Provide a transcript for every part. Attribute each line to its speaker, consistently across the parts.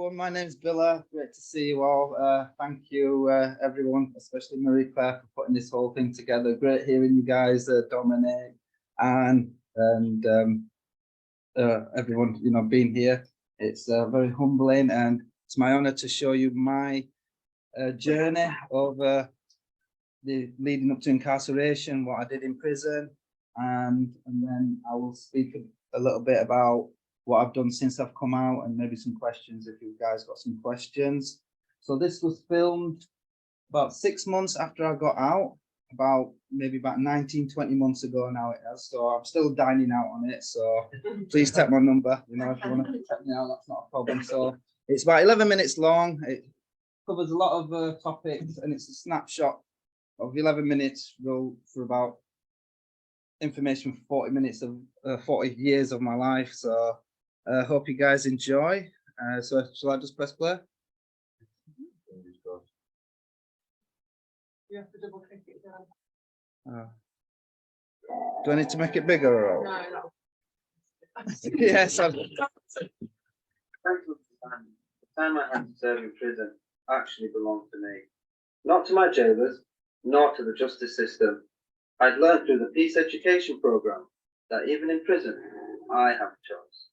Speaker 1: everyone. My name's Billa. Great to see you all. Thank you, everyone, especially Marie Claire, for putting this whole thing together. Great hearing you guys, Dominic, Anne, and everyone, being here. It's very humbling, and it's my honor to show you my journey over the leading up to incarceration, what I did in prison, and then I will speak a little bit about what I've done since I've come out, and maybe some questions if you guys got some questions. So this was filmed about 6 months after I got out, maybe about 19-20 months ago now it has. So I'm still dining out on it, so please take my number, if you want to check me out, that's not a problem. So it's about 11 minutes long. It covers a lot of topics, and it's a snapshot of 11 minutes roll for about information for 40 minutes of 40 years of my life. So I hope you guys enjoy. So shall I just press play?
Speaker 2: You have to double click it down.
Speaker 1: Do I need to make it bigger? Or?
Speaker 2: No.
Speaker 1: Yes.
Speaker 3: The time I had to serve in prison actually belonged to me. Not to my jailers, nor to the justice system. I'd learned through the peace education program that even in prison, I have a choice.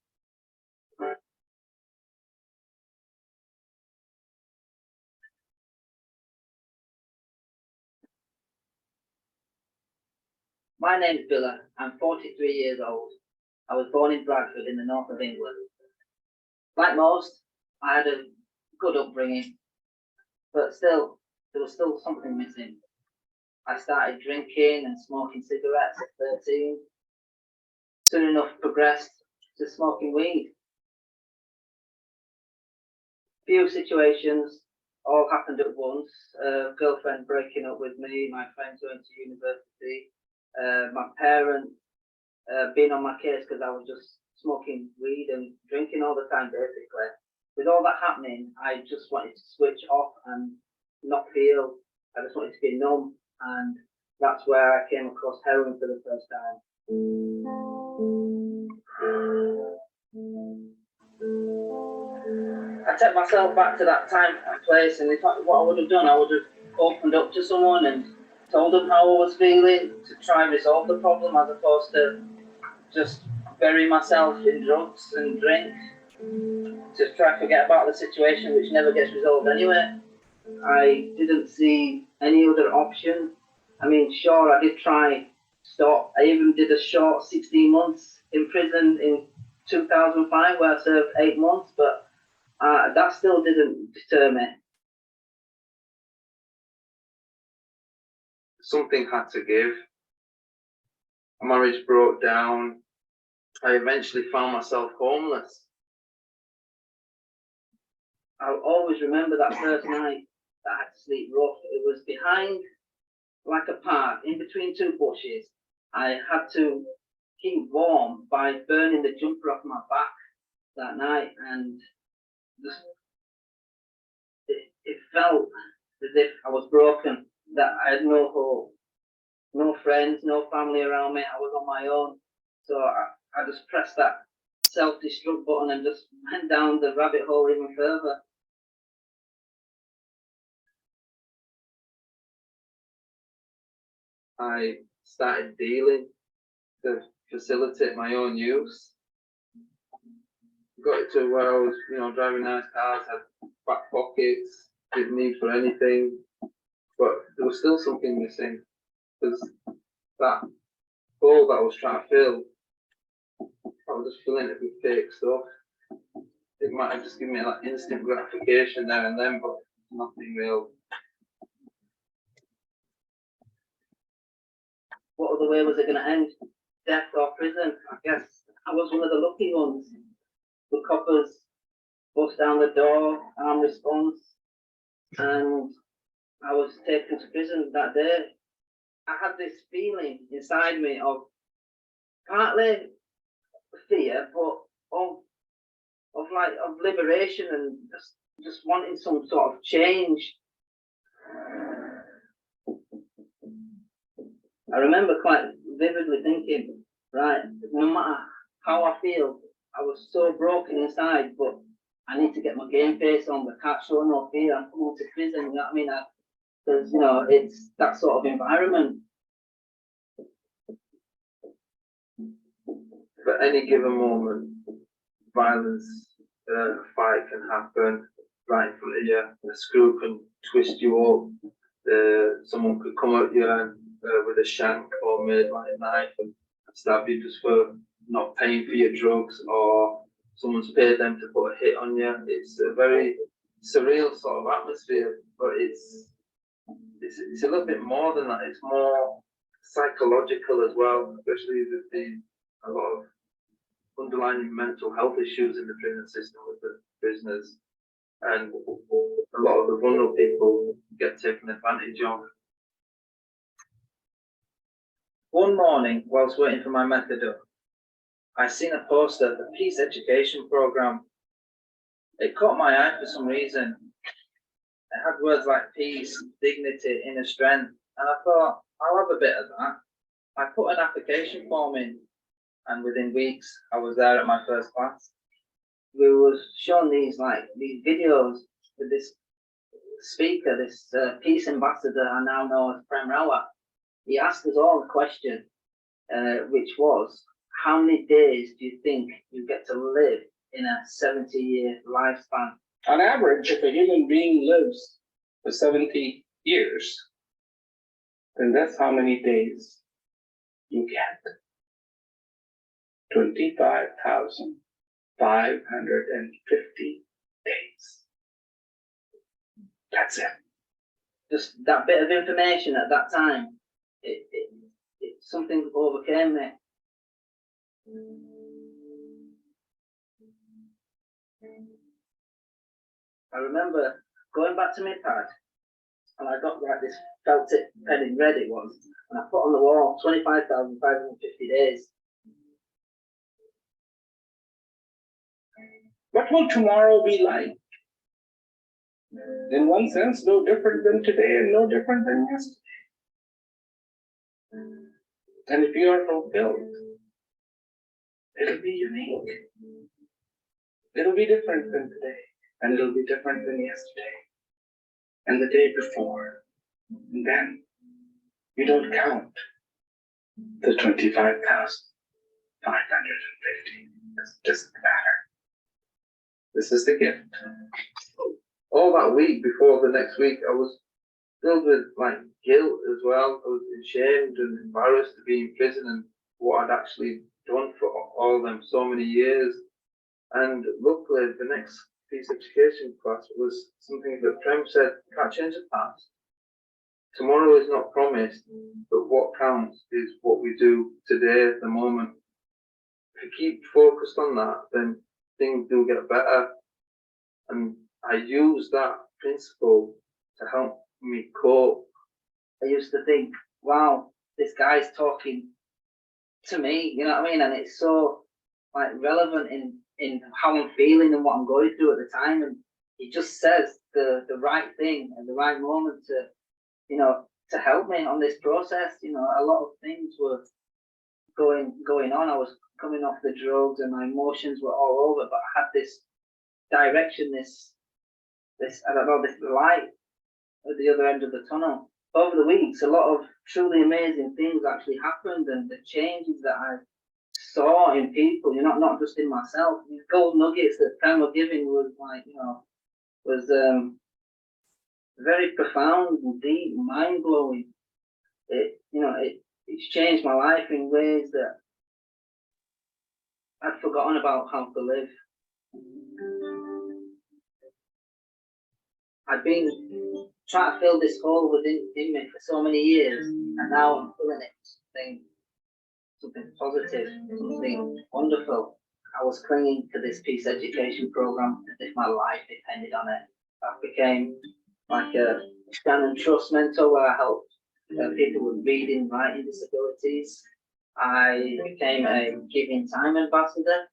Speaker 4: My name's Billa. I'm 43 years old. I was born in Bradford in the north of England. Like most, I had a good upbringing, but still, there was still something missing. I started drinking and smoking cigarettes at 13. Soon enough progressed to smoking weed. Few situations all happened at once. Girlfriend breaking up with me, my friends going to university, my parents being on my case because I was just smoking weed and drinking all the time, basically. With all that happening, I just wanted to switch off and not feel. I just wanted to be numb, and that's where I came across heroin for the first time. I took myself back to that time and place, and in fact, what I would have done, I would have opened up to someone and told them how I was feeling to try and resolve the problem, as opposed to just bury myself in drugs and drink to try to forget about the situation, which never gets resolved anyway. I didn't see any other option. I mean, sure, I did try stop. I even did a short 16 months in prison in 2005 where I served 8 months, but that still didn't deter me.
Speaker 3: Something had to give. My marriage broke down. I eventually found myself homeless.
Speaker 4: I'll always remember that first night that I had to sleep rough. It was behind like a park, in between two bushes. I had to keep warm by burning the jumper off my back that night, and just, it felt as if I was broken, that I had no hope, no friends, no family around me. I was on my own. So I just pressed that self-destruct button and just went down the rabbit hole even further.
Speaker 3: I started dealing to facilitate my own use. Got it to where I was, driving nice cars, had back pockets, didn't need for anything, but there was still something missing, because that hole that I was trying to fill, I was just filling it with fake stuff. It might have just given me like instant gratification there and then, but nothing real.
Speaker 4: What other way was it going to end? Death or prison? I guess I was one of the lucky ones. The coppers bust down the door, armed response, and I was taken to prison that day. I had this feeling inside me of partly fear, but of liberation and just wanting some sort of change. I remember quite vividly thinking, right, no matter how I feel, I was so broken inside, but I need to get my game face on, but can't show no fear. I'm coming to prison, you know what I mean? Because, you know, it's that sort of environment.
Speaker 3: At any given moment, violence, fight can happen right in front of you. A screw can twist you up. Someone could come at you and, with a shank or made like a knife and stab you just for not paying for your drugs, or someone's paid them to put a hit on you. It's a very surreal sort of atmosphere, but it's a little bit more than that. It's more psychological as well, especially with a lot of underlying mental health issues in the prison system with the prisoners, and a lot of the vulnerable people get taken advantage of.
Speaker 4: One morning, whilst waiting for my methadone, I seen a poster, the Peace Education Program. It caught my eye for some reason. It had words like peace, dignity, inner strength, and I thought, I'll have a bit of that. I put an application form in, and within weeks, I was there at my first class. We were shown these videos with this speaker, this peace ambassador I now know as Prem Rawat. He asked us all a question, which was, how many days do you think you get to live in a 70-year lifespan?
Speaker 5: On average, if a human being lives for 70 years, then that's how many days you get. 25,550 days. That's it.
Speaker 4: Just that bit of information at that time, it something overcame me. I remember going back to my pad, and I got like this felt tip pen in red it was, and I put on the wall 25,550 days.
Speaker 5: What will tomorrow be like? In one sense, no different than today and no different than yesterday. And if you are fulfilled, it'll be unique. It'll be different than today, and it'll be different than yesterday, and the day before. And then you don't count the 25,550. It doesn't matter. This is the gift.
Speaker 3: All that week before the next week, I was filled with like guilt as well. I was ashamed and embarrassed to be in prison and what I'd actually done for all them so many years. And luckily, the next peace education class was something that Prem said, can't change the past. Tomorrow is not promised, but what counts is what we do today at the moment. If you keep focused on that, then things do get better. And I use that principle to help me cope.
Speaker 4: I used to think, wow, this guy's talking to me, you know what I mean? And it's so like relevant in how I'm feeling and what I'm going through at the time. And he just says the right thing at the right moment to, you know, to help me on this process. You know, a lot of things were going on. I was coming off the drugs and my emotions were all over, but I had this direction, this I don't know, this light at the other end of the tunnel. Over the weeks, a lot of truly amazing things actually happened, and the changes that I saw in people, you know, not just in myself. These gold nuggets that Prem were giving was like, you know, was very profound and deep, mind blowing. It's changed my life in ways that I'd forgotten about how to live. I've been trying to fill this hole within me for so many years, and now I'm filling it with something positive, something wonderful. I was clinging to this peace education program as if my life depended on it. I became like a Shannon Trust mentor where I helped people with reading, writing disabilities. I became a Giving Time ambassador,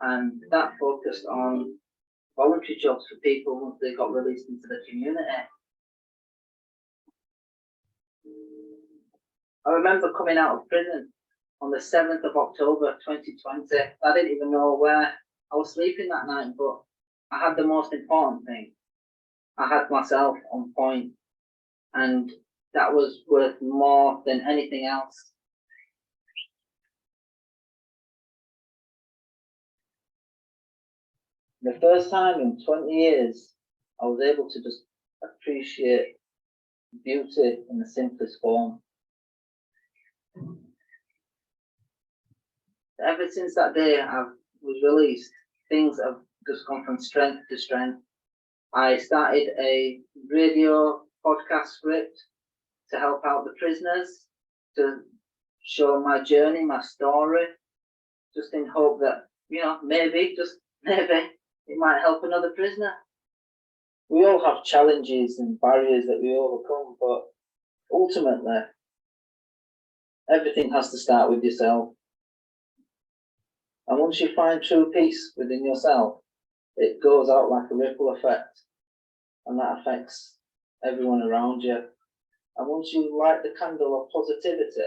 Speaker 4: and that focused on voluntary jobs for people once they got released into the community. I remember coming out of prison on the 7th of October 2020. I didn't even know where I was sleeping that night, but I had the most important thing. I had myself on point, and that was worth more than anything else. The first time in 20 years, I was able to just appreciate beauty in the simplest form. Ever since that day I was released, things have just gone from strength to strength. I started a radio podcast script to help out the prisoners, to show my journey, my story, just in hope that, you know, maybe, just maybe, it might help another prisoner. We all have challenges and barriers that we overcome, but ultimately, everything has to start with yourself. And once you find true peace within yourself, it goes out like a ripple effect, and that affects everyone around you. And once you light the candle of positivity,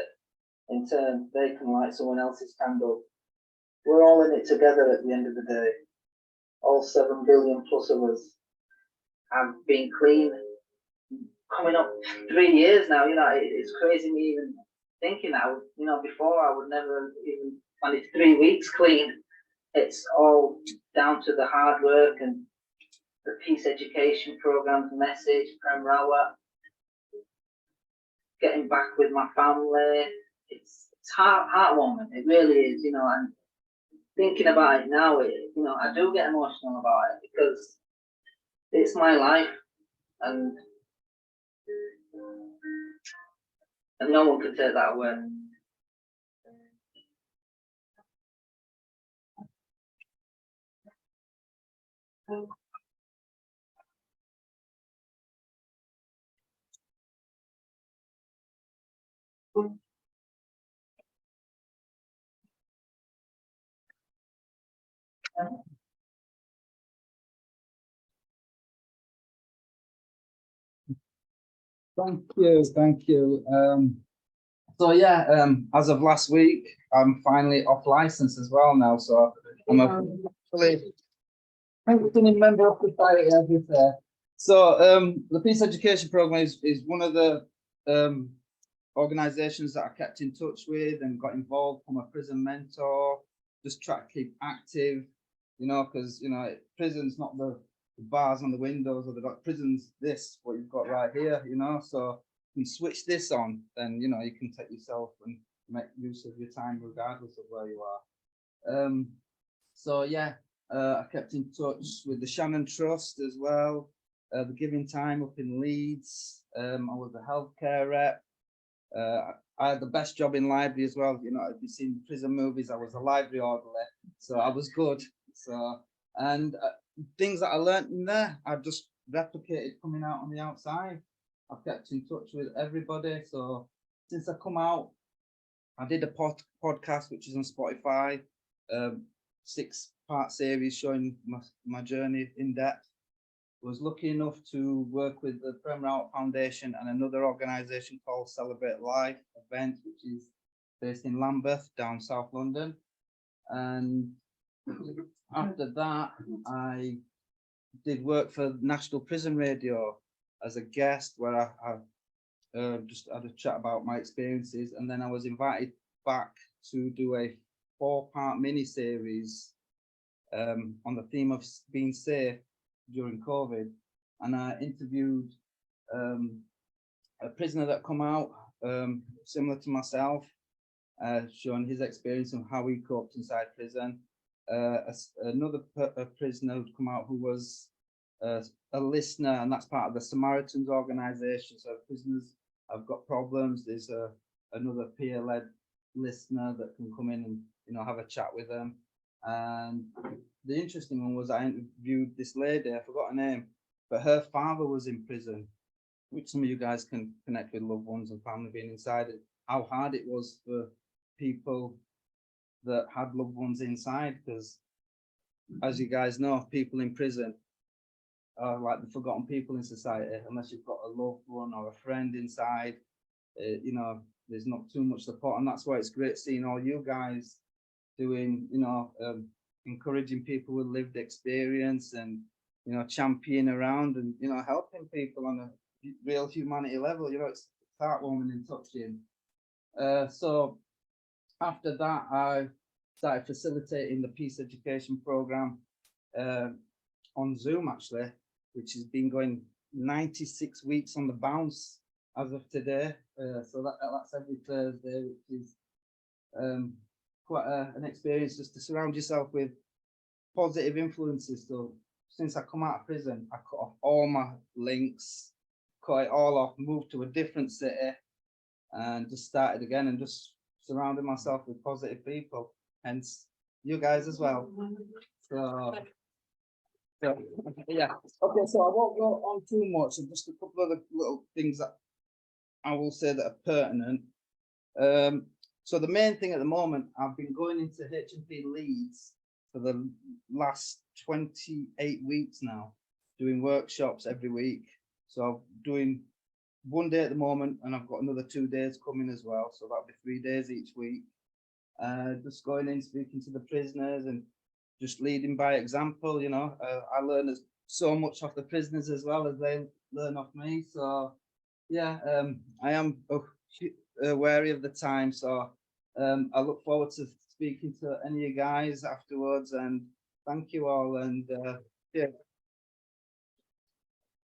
Speaker 4: in turn, they can light someone else's candle. We're all in it together at the end of the day. All 7 billion plus of us have been clean, coming up 3 years now. You know, it's crazy me even thinking that. You know, before I would never even manage 3 weeks clean. It's all down to the hard work and the peace education programs, message, Prem Rawa, getting back with my family. It's heartwarming. It really is, you know, and thinking about it now, you know, I do get emotional about it because it's my life, and no one can take that away.
Speaker 1: Thank you, thank you. So yeah, as of last week, I'm finally off license as well now. So I'm a fully functioning member of society, as you say. So the Peace Education Program is one of the organisations that I kept in touch with and got involved from a prison mentor. Just try to keep active, you know, because you know prison's not the bars on the windows, or the prison's this what you've got right here, you know. So you switch this on, then you know you can take yourself and make use of your time regardless of where you are. So yeah, I kept in touch with the Shannon Trust as well, the Giving Time up in Leeds. I was a healthcare rep. I had the best job in library as well. You know, if you've seen prison movies, I was a library orderly, so I was good. So and things that I learned in there, I've just replicated coming out on the outside. I've kept in touch with everybody. So since I come out, I did a podcast which is on Spotify, 6-part series showing my journey in depth. Was lucky enough to work with the Prem Rawa Foundation and another organisation called Celebrate Life event, which is based in Lambeth, down South London. And after that, I did work for National Prison Radio as a guest, where I just had a chat about my experiences, and then I was invited back to do a 4-part mini-series on the theme of being safe during COVID, and I interviewed a prisoner that come out similar to myself, showing his experience and how he coped inside prison. Another prisoner who'd come out who was a listener, and that's part of the Samaritans organization. So prisoners have got problems, there's another peer-led listener that can come in and, you know, have a chat with them. And the interesting one was I interviewed this lady, I forgot her name, but her father was in prison, which some of you guys can connect with loved ones and family being inside it, how hard it was for people that had loved ones inside, because as you guys know, people in prison are like the forgotten people in society. Unless you've got a loved one or a friend inside, you know, there's not too much support. And that's why it's great seeing all you guys doing, you know, encouraging people with lived experience and you know, championing around and, you know, helping people on a real humanity level. You know, it's heartwarming and touching. So after that, I started facilitating the peace education program on Zoom, actually, which has been going 96 weeks on the bounce as of today. So that's every Thursday, which is quite an experience just to surround yourself with positive influences. So since I come out of prison, I cut off all my links, cut it all off, moved to a different city, and just started again and just surrounding myself with positive people, hence you guys as well. So yeah, okay, so I won't go on too much, and just a couple of the little things that I will say that are pertinent. So the main thing at the moment, I've been going into HMP Leeds for the last 28 weeks now, doing workshops every week. So I'm doing one day at the moment, and I've got another 2 days coming as well. So that'll be 3 days each week. Just going in, speaking to the prisoners and just leading by example. You know, I learn so much off the prisoners as well as they learn off me. So yeah, I am wary of the time. So I look forward to speaking to any of you guys afterwards, and thank you all. And yeah.